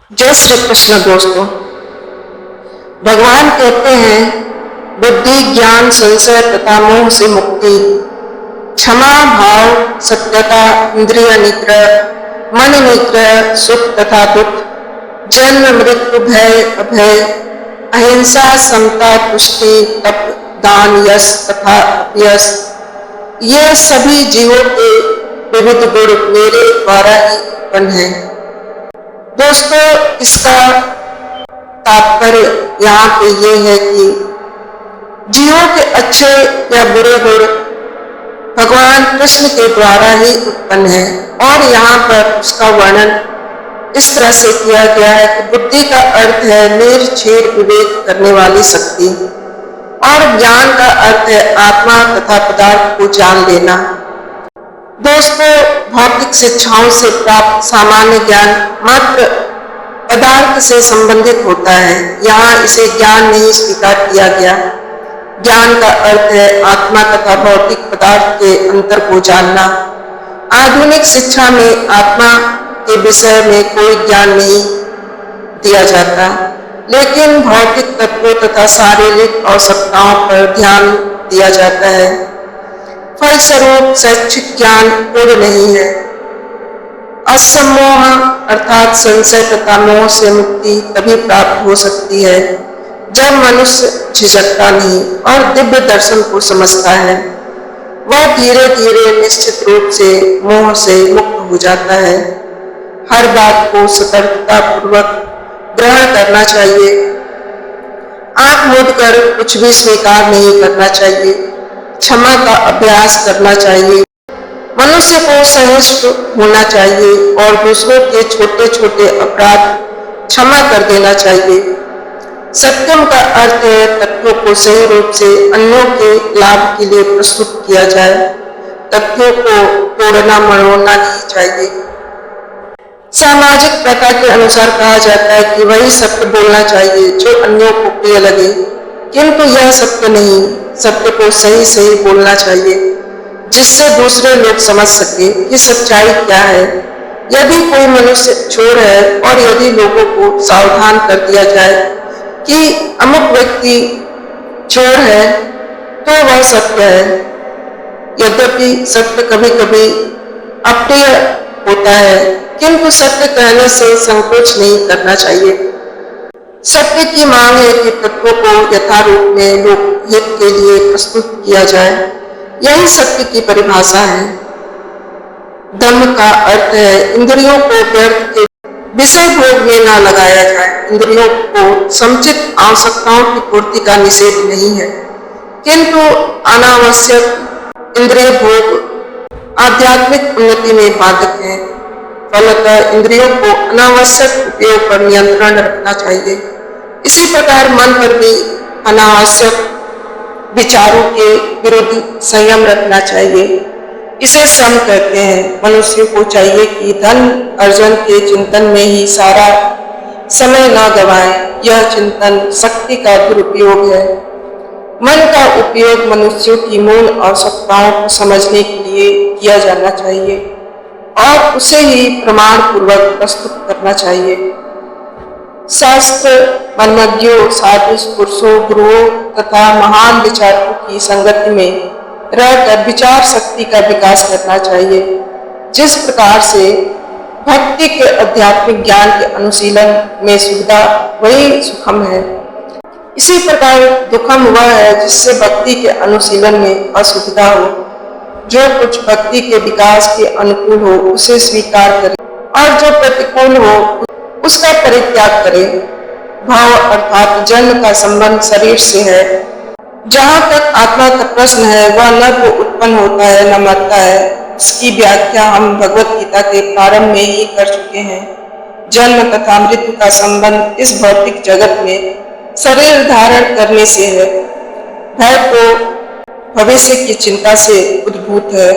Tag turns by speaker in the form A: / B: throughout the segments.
A: जय श्री कृष्ण दोस्तों। भगवान कहते हैं बुद्धि ज्ञान संशय तथा मोह से मुक्ति, क्षमा भाव सत्यता इंद्रिय निग्रह मन निग्रह सुख तथा दुख, जन्म मृत्यु भय अभय, अहिंसा समता तुष्टि तप दान यश तथा अपयश, ये सभी जीवों के विविध गुण मेरे द्वारा ही उत्पन्न है। दोस्तों, इसका तात्पर्य यहाँ पे ये है कि जीवों के अच्छे या बुरे गुण भगवान कृष्ण के द्वारा ही उत्पन्न है और यहाँ पर उसका वर्णन इस तरह से किया गया है कि बुद्धि का अर्थ है निर्छेद विवेक करने वाली शक्ति और ज्ञान का अर्थ है आत्मा तथा पदार्थ को जान लेना। दोस्तों, भौतिक शिक्षाओं से प्राप्त सामान्य ज्ञान मात्र पदार्थ से संबंधित होता है। यहाँ इसे ज्ञान नहीं स्वीकार किया गया। ज्ञान का अर्थ है आत्मा तथा भौतिक पदार्थ के अंतर को जानना। आधुनिक शिक्षा में आत्मा के विषय में कोई ज्ञान नहीं दिया जाता, लेकिन भौतिक तत्वों तथा शारीरिक आवश्यकताओं पर ध्यान दिया जाता है। फलस्वरूप शैक्षिक ज्ञान पूर्ण नहीं है। असमोह अर्थात संशय तथा मोह से मुक्ति तभी प्राप्त हो सकती है जब मनुष्य झिझकता नहीं और दिव्य दर्शन को समझता है। वह धीरे धीरे निश्चित रूप से मोह से मुक्त हो जाता है। हर बात को सतर्कता पूर्वक ग्रहण करना चाहिए। आंख मूंदकर कुछ भी स्वीकार नहीं करना चाहिए। क्षमा का अभ्यास करना चाहिए। मनुष्य को सहिष्णु होना चाहिए और दूसरों के छोटे छोटे अपराध क्षमा कर देना चाहिए। सत्यम का अर्थ है तथ्यों को सही रूप से अन्यों के लाभ के लिए प्रस्तुत किया जाए। तथ्यों को तोड़ना मरोड़ना नहीं चाहिए। सामाजिक प्रथा के अनुसार कहा जाता है कि वही सत्य बोलना चाहिए जो अन्यों को प्रिय लगे, किंतु यह सत्य नहीं। सत्य को सही सही बोलना चाहिए जिससे दूसरे लोग समझ सके कि सच्चाई क्या है। यदि कोई मनुष्य चोर है और यदि लोगों को सावधान कर दिया जाए कि अमुक व्यक्ति चोर है तो वह सत्य है। यद्यपि सत्य कभी कभी अप्रिय होता है, किंतु सत्य कहने से संकोच नहीं करना चाहिए। सत्य की मांग है कि तत्वों को यथारूप में लोकहित के लिए प्रस्तुत किया जाए। यही सत्य की परिभाषा है। धर्म का अर्थ है इंद्रियों को व्यर्थ के विषय भोग में न लगाया जाए। इंद्रियों को समुचित आवश्यकताओं की पूर्ति का निषेध नहीं है, किंतु अनावश्यक इंद्रिय भोग आध्यात्मिक उन्नति में बाधक है। फलतः इंद्रियों को अनावश्यक उपयोग पर नियंत्रण रखना चाहिए। इसी प्रकार मन पर भी अनावश्यक विचारों के विरुद्ध संयम रखना चाहिए। इसे सम कहते हैं। मनुष्य को चाहिए कि धन अर्जन के चिंतन में ही सारा समय न गवाए। यह चिंतन शक्ति का दुरुपयोग है। मन का उपयोग मनुष्यों की मूल आवश्यकताओं को समझने के लिए किया जाना चाहिए और उसे ही प्रमाण पूर्वक प्रस्तुत करना चाहिए। शास्त्र मर्मज्ञों साधु पुरुषों गुरुओं तथा महान विचारकों की संगति में रहकर विचार शक्ति का विकास करना चाहिए। जिस प्रकार से भक्ति के आध्यात्मिक ज्ञान के अनुशीलन में सुविधा वही सुखम है, इसी प्रकार दुखम वह है जिससे भक्ति के अनुशीलन में असुविधा हो। जो कुछ भक्ति के विकास के अनुकूल हो उसे स्वीकार करे और जो प्रतिकूल हो उसका परित्याग करे। भाव अर्थात जन्म का संबंध शरीर से है। जहाँ तक आत्मा का प्रश्न है वह न तो उत्पन्न होता है न मरता है। इसकी व्याख्या हम भगवत गीता के प्रारंभ में ही कर चुके हैं। जन्म तथा मृत्यु का संबंध इस भौतिक जगत में शरीर धारण करने से है। भय तो भविष्य की चिंता से उद्भूत है।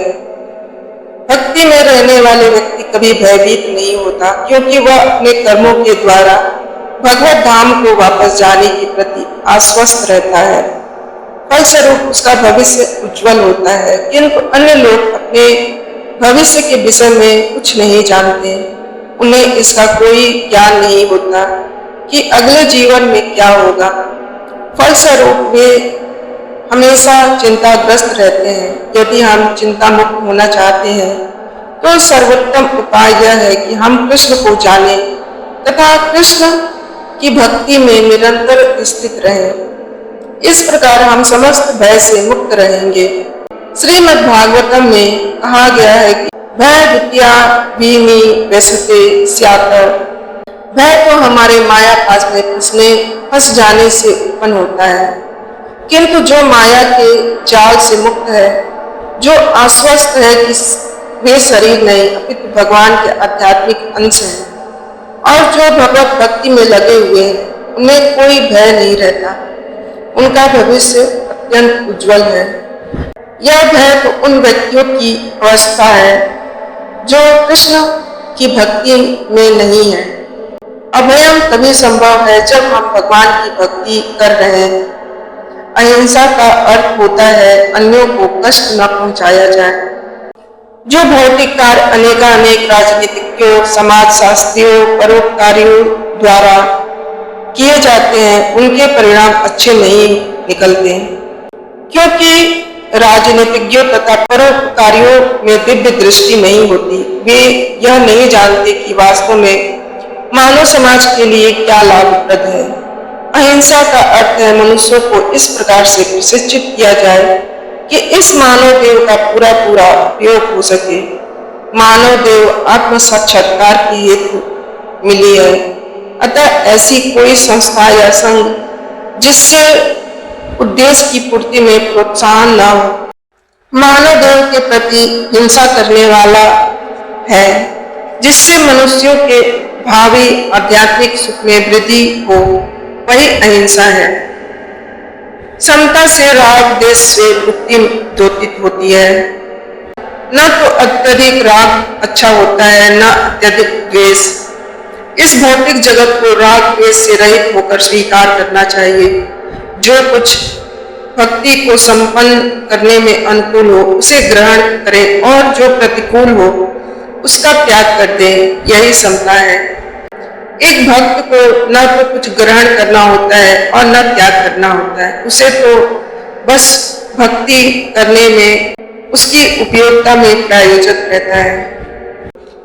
A: भक्ति में रहने वाले व्यक्ति कभी भयभीत नहीं होता, क्योंकि वह अपने कर्मों के द्वारा भगवत धाम को वापस जाने के प्रति आश्वस्त रहता है। फलस्वरूप उसका भविष्य उज्जवल होता है, किंतु अन्य लोग अपने भविष्य के विषय में कुछ नहीं जानते। उन्हें इसका कोई ज्ञान नहीं होता कि अगले जीवन में क्या होगा। फलस्वरूप वे हमेशा चिंताग्रस्त रहते हैं। यदि हम चिंता मुक्त होना चाहते हैं तो सर्वोत्तम उपाय यह है कि हम कृष्ण को जानें तथा कृष्ण की भक्ति में निरंतर स्थित रहें। इस प्रकार हम समस्त भय से मुक्त रहेंगे। श्रीमद् भागवतम में कहा गया है कि भय द्वितीया भीमि व्यसते स्यात्। भय तो हमारे माया पास में फंस जाने से उत्पन्न होता है, किंतु जो माया के जाल से मुक्त है, जो आश्वस्त है कि वे शरीर नहीं अपितु भगवान के आध्यात्मिक अंश हैं और जो भगवत भक्ति में लगे हुए हैं, उन्हें कोई भय नहीं रहता। उनका भविष्य अत्यंत उज्जवल है। यह भय तो उन व्यक्तियों की अवस्था है जो कृष्ण की भक्ति में नहीं है। अभयम तभी संभव है जब हम भगवान की भक्ति कर रहे हैं। अहिंसा का अर्थ होता है अन्यों को कष्ट न पहुंचाया जाए। जो भौतिक कार्य अनेकानेक राजनीतिज्ञों, समाजशास्त्रियों, परोपकारियों द्वारा किए जाते हैं, उनके परिणाम अच्छे नहीं निकलते, क्योंकि राजनीतिज्ञों तथा परोपकारियों में दिव्य दृष्टि नहीं होती। वे यह नहीं जानते कि वास्तव में मानव समाज के लिए क्या लाभप्रद है। अहिंसा का अर्थ है मनुष्यों को इस प्रकार से प्रशिक्षित किया जाए कि इस मानव देव का पूरा पूरा उपयोग हो सके। मानव देव आत्म साक्षात्कार की हेतु मिली है, अतः ऐसी कोई संस्था या संघ जिससे उद्देश्य की पूर्ति में प्रोत्साहन न हो, मानव देव के प्रति हिंसा करने वाला है, जिससे मनुष्यों के भावी आध्यात्मिक सुख में वृद्धि हो, वही अहिंसा है। समता से राग देश से मुक्ति द्योतित होती है। न तो अत्यधिक राग अच्छा होता है, न अत्यधिक द्वेष। इस भौतिक जगत को राग द्वेष से रहित होकर स्वीकार करना चाहिए। जो कुछ भक्ति को संपन्न करने में अनुकूल हो उसे ग्रहण करें और जो प्रतिकूल हो उसका त्याग कर दें, यही समता है। एक भक्त को न तो कुछ ग्रहण करना होता है और न त्याग करना होता है, उसे तो बस भक्ति करने में, उसकी उपयोगिता में प्रायोजित रहता है।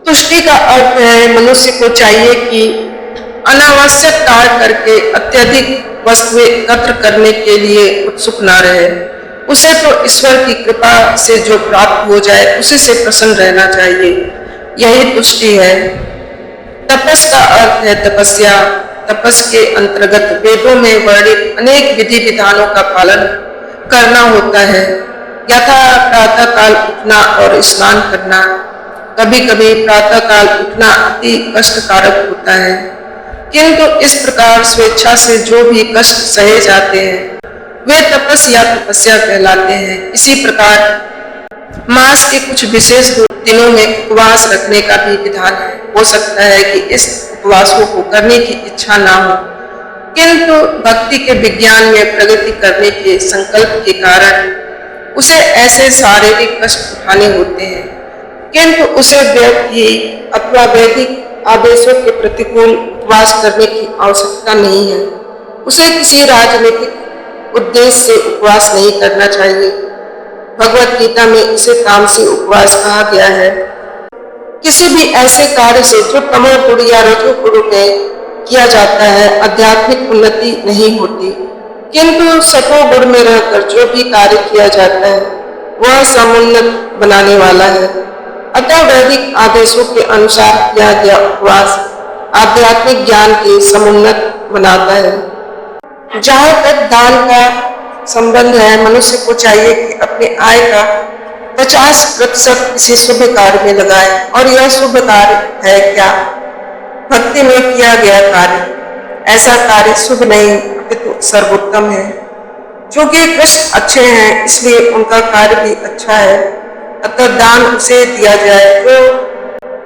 A: तुष्टि का अर्थ है मनुष्य को चाहिए कि अनावश्यक कार्य करके अत्यधिक वस्तुएं एकत्र करने के लिए उत्सुक न रहे। उसे तो ईश्वर की कृपा से जो प्राप्त हो जाए उसी से प्रसन्न रहना चाहिए, यही तुष्टि है। तपस का अर्थ है तपस्या। तपस के अंतर्गत वेदों में वर्णित अनेक विधि विधानों का पालन करना होता है, यथा प्रातः काल उठना और स्नान करना। कभी कभी प्रातः काल उठना अति कष्टकारक होता है, किंतु इस प्रकार स्वेच्छा से जो भी कष्ट सहे जाते हैं वे तपस या तपस्या कहलाते हैं। इसी प्रकार मास के कुछ विशेष दिनों में उपवास रखने का भी विधान है। हो सकता है कि इस उपवासों को करने की इच्छा ना हो, किंतु भक्ति के विज्ञान में प्रगति करने के संकल्प के कारण उसे ऐसे शारीरिक कष्ट उठाने होते हैं, किंतु उसे व्यक्ति अथवा वैदिक आदेशों के प्रतिकूल उपवास करने की आवश्यकता नहीं है। उसे किसी राजनीतिक उद्देश्य से उपवास नहीं करना चाहिए। भगवत गीता में इसे तामसी उपवास कहा गया है। किसी भी ऐसे कार्य से जो तमोगुण या रजोगुण में किया जाता है आध्यात्मिक उन्नति नहीं होती, किंतु सतोगुण में रहकर जो भी कार्य किया जाता है वह समुन्नत बनाने वाला है। अतः वैदिक आदेशों के अनुसार किया गया उपवास आध्यात्मिक ज्ञान के समुन्नत बनाता है। जहाँ तक दान का संबंध है, मनुष्य को चाहिए कि अपने आय का 50% किसी शुभ कार्य में लगाए। और यह शुभ कार्य है क्या? भक्ति में किया गया कार्य। ऐसा कार्य शुभ नहीं अपितु सर्वोत्तम है। क्योंकि कृष्ण अच्छे हैं इसलिए उनका कार्य भी अच्छा है, अतः दान उसे दिया जाए जो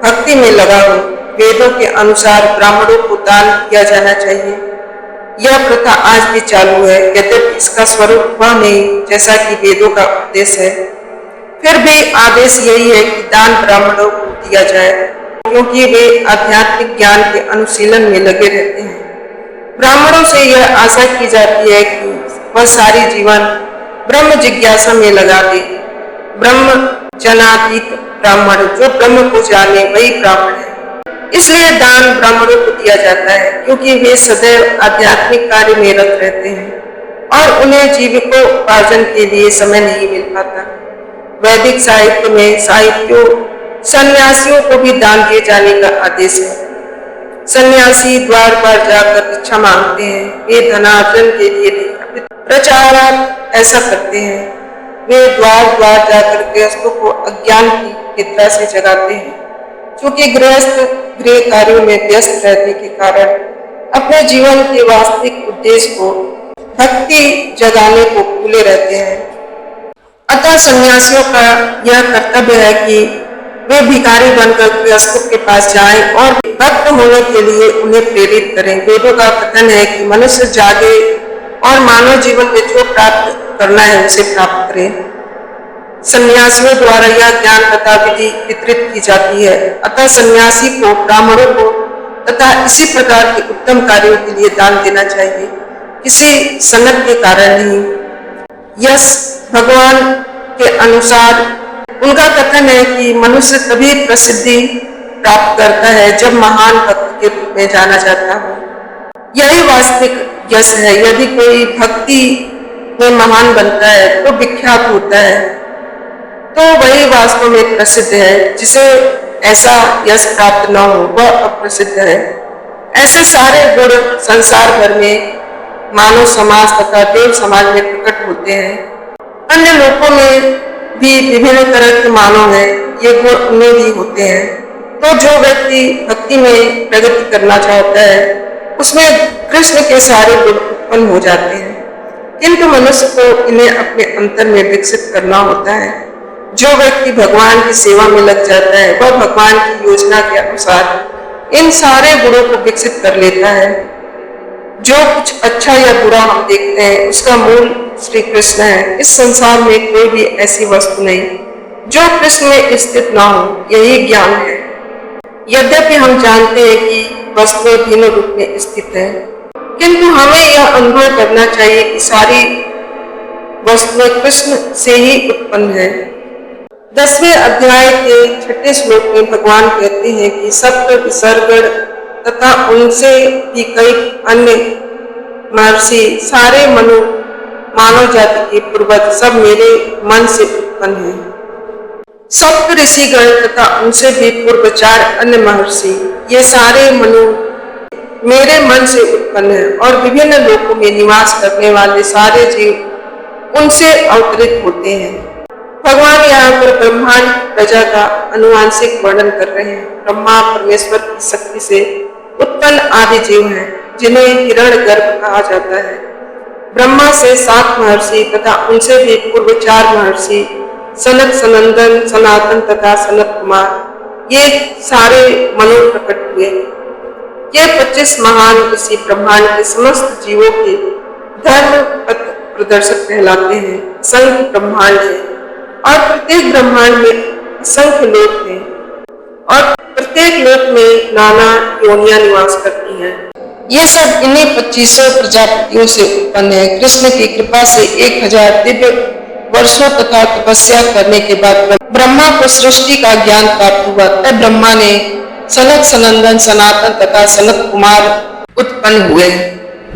A: भक्ति में लगा हो। वेदों के अनुसार ब्राह्मणों को दान किया जाना चाहिए। यह प्रथा आज भी चालू है, यद्यपि इसका स्वरूप वह नहीं जैसा कि वेदों का उपदेश है, फिर भी आदेश यही है कि दान ब्राह्मणों को दिया जाए। क्योंकि वे आध्यात्मिक ज्ञान के अनुशीलन में लगे रहते हैं। ब्राह्मणों से यह आशा की जाती है कि वह सारी जीवन ब्रह्म जिज्ञासा में लगा दे। ब्रह्म जनातीत ब्राह्मण, जो ब्रह्म को जाने वही ब्राह्मण है। इसलिए दान ब्राह्मणों को दिया जाता है, क्योंकि वे सदैव आध्यात्मिक कार्य में रत रहते हैं और उन्हें जीविकोपार्जन के लिए समय नहीं मिल पाता। वैदिक साहित्य में साहित्यों सन्यासियों को भी दान दिए जाने का आदेश है। सन्यासी द्वार पर जाकर भिक्षा मांगते हैं। वे धनार्जन के लिए नहीं, प्रचारक ऐसा करते हैं। वे द्वार द्वार जाकर गृहस्थों को अज्ञान की निद्रा से जगाते हैं। क्योंकि गृहस्थ गृह कार्यों में व्यस्त रहने के कारण अपने जीवन के वास्तविक उद्देश्य को, भक्ति जगाने को भूले रहते हैं। अतः सन्यासियों का यह कर्तव्य है कि वे भिखारी बनकर गृहस्थों के पास जाएं और भक्त होने के लिए उन्हें प्रेरित करें। वेदों का कथन है कि मनुष्य जागे और मानव जीवन में जो प्राप्त करना है उसे प्राप्त करे। सन्यासियों द्वारा यह ज्ञान तथा विधि वितरित की जाती है। अतः सन्यासी को, ब्राह्मणों को तथा इसी प्रकार के उत्तम कार्यों के लिए दान देना चाहिए, किसी सनक के कारण नहीं। यस भगवान के अनुसार उनका कथन है कि मनुष्य तभी प्रसिद्धि प्राप्त करता है जब महान भक्त के रूप में जाना जाता हो। यही वास्तविक यश है। यदि कोई भक्ति में महान बनता है तो विख्यात होता है, तो वही वास्तव में प्रसिद्ध है। जिसे ऐसा यश प्राप्त न हो वह अप्रसिद्ध है। ऐसे सारे गुण संसार भर में मानव समाज तथा देव समाज में प्रकट होते हैं। अन्य लोगों में भी विभिन्न तरह के मानव हैं, ये गुण उनमें भी होते हैं। तो जो व्यक्ति भक्ति में प्रगति करना चाहता है उसमें कृष्ण के सारे गुण उत्पन्न हो जाते हैं, किंतु मनुष्य को इन्हें अपने अंतर में विकसित करना होता है। जो व्यक्ति भगवान की सेवा में लग जाता है वह भगवान की योजना के अनुसार इन सारे गुणों को विकसित कर लेता है। जो कुछ अच्छा या बुरा हम देखते हैं उसका मूल श्री कृष्ण है। इस संसार में कोई भी ऐसी वस्तु नहीं जो कृष्ण में स्थित ना हो, यही ज्ञान है। यद्यपि हम जानते हैं कि वस्तुएं भिन्न रूप में स्थित है, किंतु हमें यह अनुभव करना चाहिए कि सारी वस्तुएं कृष्ण से ही उत्पन्न है। 10वें अध्याय के 6ठे श्लोक में भगवान कहते हैं कि सप्त विसर्गण तथा उनसे भी कई अन्य महर्षि, सारे मानव जाति के पूर्वज सब मेरे मन से उत्पन्न हैं। सप्त ऋषिगण तथा उनसे भी पूर्व 4 अन्य महर्षि, ये सारे मनु मेरे मन से उत्पन्न है और विभिन्न लोकों में निवास करने वाले सारे जीव उनसे अवतरित होते हैं। भगवान यहाँ पर ब्रह्मांड प्रजा का अनुवांशिक वर्णन कर रहे हैं। ब्रह्मा परमेश्वर की शक्ति से उत्पन्न आदि जीव हैं, जिन्हें हिरण्यगर्भ कहा जाता है। ब्रह्मा से 7 महर्षि तथा उनसे भी पूर्व 4 महर्षि, सनक, सनंदन, सनातन तथा सनत कुमार, ये सारे मनु प्रकट हुए। ये 25 महान ऋषि ब्रह्मांड के समस्त जीवों के धर्म पथ प्रदर्शक कहलाते हैं। असंख्य ब्रह्मांड है और प्रत्येक ब्रह्मांड में असंख्य लोक हैं और प्रत्येक लोक में नाना योनियां निवास करती हैं। ये सब इन्हीं 25 प्रजापतियों से उत्पन्न है। कृष्ण की कृपा से 1000 दिव्य वर्षों तथा तपस्या करने के बाद ब्रह्मा को सृष्टि का ज्ञान प्राप्त हुआ। तब ब्रह्मा ने सनक, सनंदन, सनातन तथा सनत कुमार उत्पन्न हुए।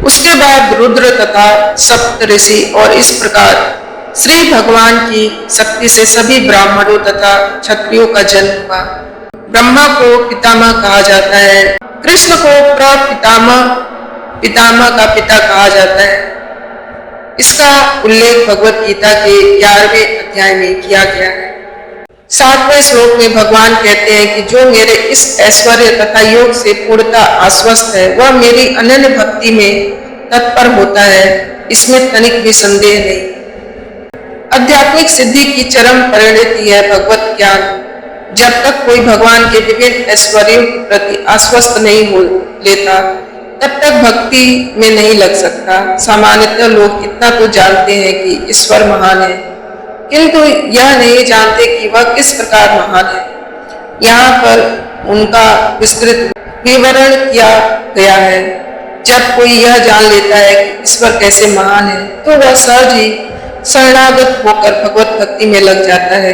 A: उसके बाद रुद्र तथा सप्त ऋषि और इस प्रकार श्री भगवान की शक्ति से सभी ब्राह्मणों तथा क्षत्रियों का जन्म हुआ। ब्रह्मा को पितामह कहा जाता है। कृष्ण को प्रपितामह, पितामह का पिता कहा जाता है। इसका उल्लेख भगवत गीता के 11वें अध्याय में किया गया है। 7वें श्लोक में भगवान कहते हैं कि जो मेरे इस ऐश्वर्य तथा योग से पूर्णतः आश्वस्त है वह मेरी अनन्य भक्ति में तत्पर होता है, इसमें तनिक भी संदेह नहीं। आध्यात्मिक सिद्धि की चरम परिणति है भगवत ज्ञान। जब तक कोई भगवान के विभिन्न ऐश्वर्यों के प्रति आश्वस्त नहीं हो लेता तब तक भक्ति में नहीं लग सकता। सामान्यतः लोग इतना तो जानते हैं कि ईश्वर महान है, किंतु यह नहीं जानते कि वह किस प्रकार महान है। यहाँ पर उनका विस्तृत विवरण किया गया है। जब कोई यह जान लेता है कि ईश्वर कैसे महान है, तो वह सहज ही शरणागत होकर भगवत भक्ति में लग जाता है।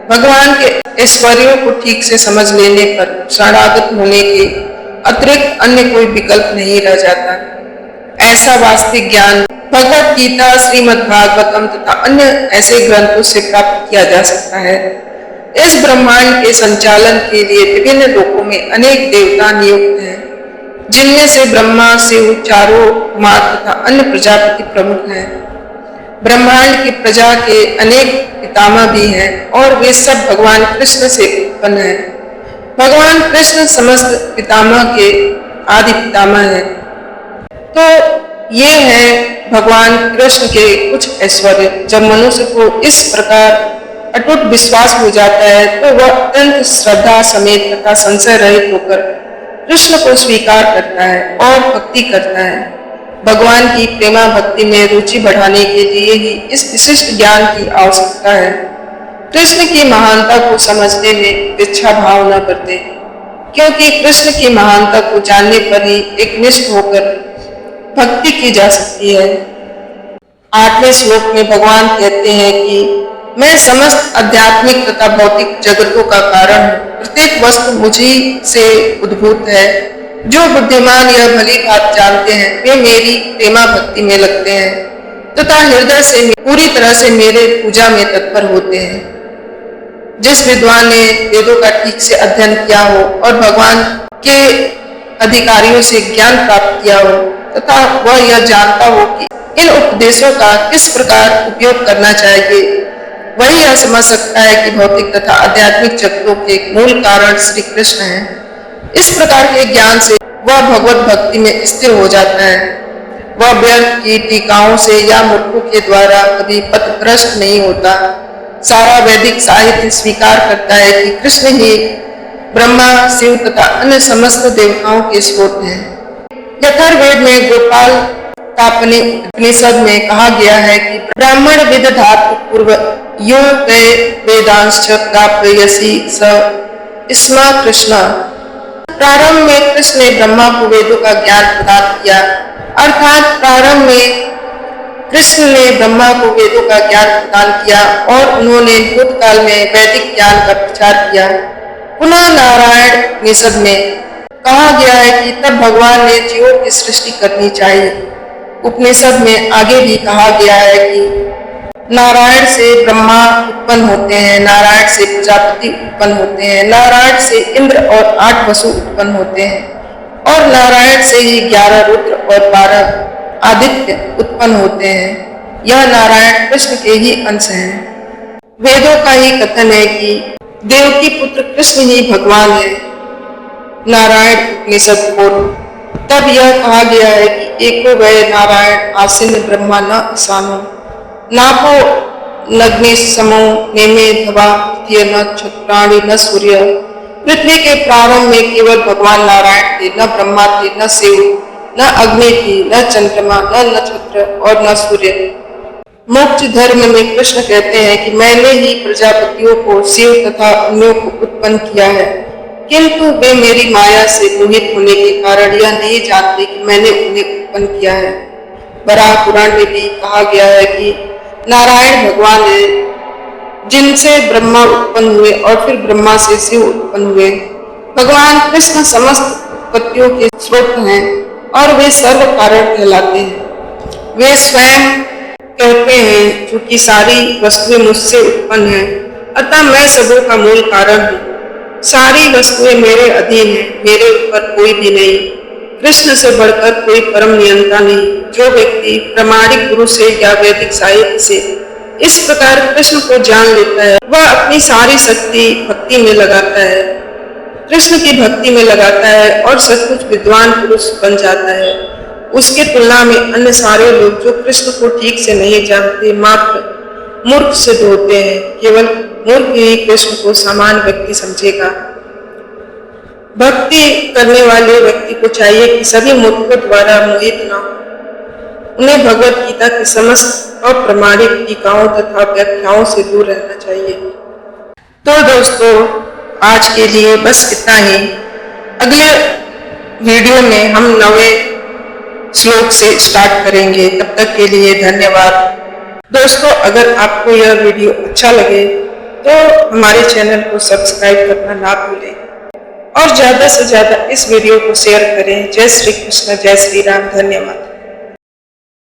A: भगवान के ऐश्वर्यों को ठीक से समझ लेने पर शरणागत होने के अतिरिक्त अन्य कोई विकल्प नहीं रह जाता। ऐसा वास्तविक ज्ञान भगवत गीता, श्रीमद् भागवतम तथा अन्य ऐसे ग्रंथों से प्राप्त किया जा सकता है। इस ब्रह्मांड के संचालन के लिए विभिन्न लोकों में अनेक देवता नियुक्त हैं, जिनमें से ब्रह्मा, शिव, चारों कुमार तथा अन्य प्रजापति प्रमुख हैं। ब्रह्मांड की प्रजा के अनेक पितामह भी हैं और वे सब भगवान कृष्ण से उत्पन्न हैं। भगवान कृष्ण समस्त पितामह के आदि पितामह हैं। तो ये हैं भगवान कृष्ण के कुछ ऐश्वर्य। जब मनुष्य को इस प्रकार अटूट विश्वास हो जाता है, तो वह अत्यंत श्रद्धा समेत तथा संशय रहित होकर कृष्ण को स्वीकार करता है और भक्ति करता है। भगवान की प्रेमा भक्ति में रुचि बढ़ाने के लिए ही इस विशिष्ट ज्ञान की आवश्यकता है। कृष्ण की महानता को समझने में इच्छा भाव न करते, क्योंकि कृष्ण की महानता को जानने पर ही एक निष्ठ होकर भक्ति की जा सकती है। 8वें श्लोक में भगवान कहते हैं कि मैं समस्त आध्यात्मिक तथा भौतिक जगतों का कारण हूँ। प्रत्येक वस्तु मुझी से उद्भूत है। जो बुद्धिमान यह भली बात जानते हैं, वे मेरी प्रेमा भक्ति में लगते हैं तथा हृदय से पूरी तरह से मेरे पूजा में तत्पर होते हैं। जिस विद्वान ने वेदों का ठीक से अध्ययन किया हो और भगवान के अधिकारियों से ज्ञान प्राप्त किया हो तथा वह यह जानता हो कि इन उपदेशों का किस प्रकार उपयोग करना चाहिए, वही यह समझ सकता है कि भौतिक तथा आध्यात्मिक जगतों के मूल कारण श्री कृष्ण हैं। इस प्रकार के ज्ञान से वह भगवत भक्ति में स्थिर हो जाता है। वह व्यर्थ की टीकाओं से या मूर्खों के द्वारा कभी पथभ्रष्ट नहीं होता। सारा वैदिक साहित्य स्वीकार करता है कि कृष्ण ही ब्रह्मा, शिव तथा अन्य समस्त देवताओं के स्रोत हैं। यथर्वेद में गोपाल कापनि उपनिषद में कहा गया है कि ब्राह्मण विद धातु पूर्व यो वे वेदांश प्राप्यसि स स्म कृष्ण। प्रारंभ में कृष्ण ने ब्रह्मा को वेदों का ज्ञान प्रदान किया, अर्थात प्रारंभ में कृष्ण ने ब्रह्मा को वेदों का ज्ञान प्रदान किया और उन्होंने भूतकाल में वैदिक ज्ञान का प्रचार किया। पुनः नारायण उपनिषद में कहा गया है कि तब भगवान ने जीवों की सृष्टि करनी चाहिए। उपनिषद में आगे भी कहा गया है कि नारायण से ब्रह्मा उत्पन्न होते हैं, नारायण से प्रजापति उत्पन्न होते हैं, नारायण से इंद्र और 8 वसु उत्पन्न होते हैं और नारायण से ही 11 रुद्र और 12 आदित्य उत्पन्न होते हैं। यह नारायण कृष्ण के ही अंश हैं। वेदों का ही कथन है कि देवकी पुत्र कृष्ण ही भगवान है। नारायण उपनिषद 4। तब यह कहा गया है कि एको वै नारायण आसीन ब्रह्मा न ईशानो नापो नग्नि समो नेमे धवा तृतीय न छत्राणि न सूर्य। पृथ्वी के प्रारंभ में केवल भगवान नारायण थे, न ब्रह्मा थे, न शिव, न अग्नि थी, न चंद्रमा, न नक्षत्र और न सूर्य। मोक्ष धर्म में कृष्ण कहते हैं कि मैंने ही प्रजापतियों को, शिव तथा अन्यों को उत्पन्न किया है, किंतु वे मेरी माया से मोहित होने के कारण यह नहीं जानते कि मैंने उन्हें उत्पन्न किया है। वराह पुराण में भी कहा गया है कि नारायण भगवान है, जिनसे ब्रह्मा उत्पन्न हुए और फिर ब्रह्मा से शिव उत्पन्न हुए। भगवान कृष्ण समस्त उत्पत्तियों के स्रोत हैं और वे सर्व कारण कहलाते हैं। वे स्वयं कहते हैं, चूंकि सारी वस्तुएं मुझसे उत्पन्न हैं, अतः मैं सबों का मूल कारण हूँ। सारी वस्तुएं मेरे अधीन हैं, मेरे ऊपर कोई भी नहीं। कृष्ण से बढ़कर कोई परम नियंता नहीं। जो व्यक्ति प्रामाणिक गुरु से या वैदिक साहित्य से इस प्रकार कृष्ण को जान लेता है, वह अपनी सारी शक्ति भक्ति में लगाता है, कृष्ण की भक्ति में लगाता है और सचमुच विद्वान पुरुष बन जाता है। उसके तुलना में अन्य सारे लोग जो कृष्ण को ठीक से नहीं जानते, मात्र मूर्ख सिद्ध होते हैं। केवल मूर्ख ही कृष्ण को सामान्य व्यक्ति समझेगा। भक्ति करने वाले व्यक्ति को चाहिए कि सभी मूर्खों द्वारा मोहित न हो। उन्हें भगवत गीता की समस्त अप्रमाणिक टीकाओं तथा व्याख्याओं से दूर रहना चाहिए। तो दोस्तों, आज के लिए बस इतना ही। अगले वीडियो में हम नवे श्लोक से स्टार्ट करेंगे। तब तक के लिए धन्यवाद। दोस्तों, अगर आपको यह वीडियो अच्छा लगे तो हमारे चैनल को सब्सक्राइब करना ना भूलें और ज़्यादा से ज़्यादा इस वीडियो को शेयर करें। जय श्री कृष्ण, जय श्री राम, धन्यवाद।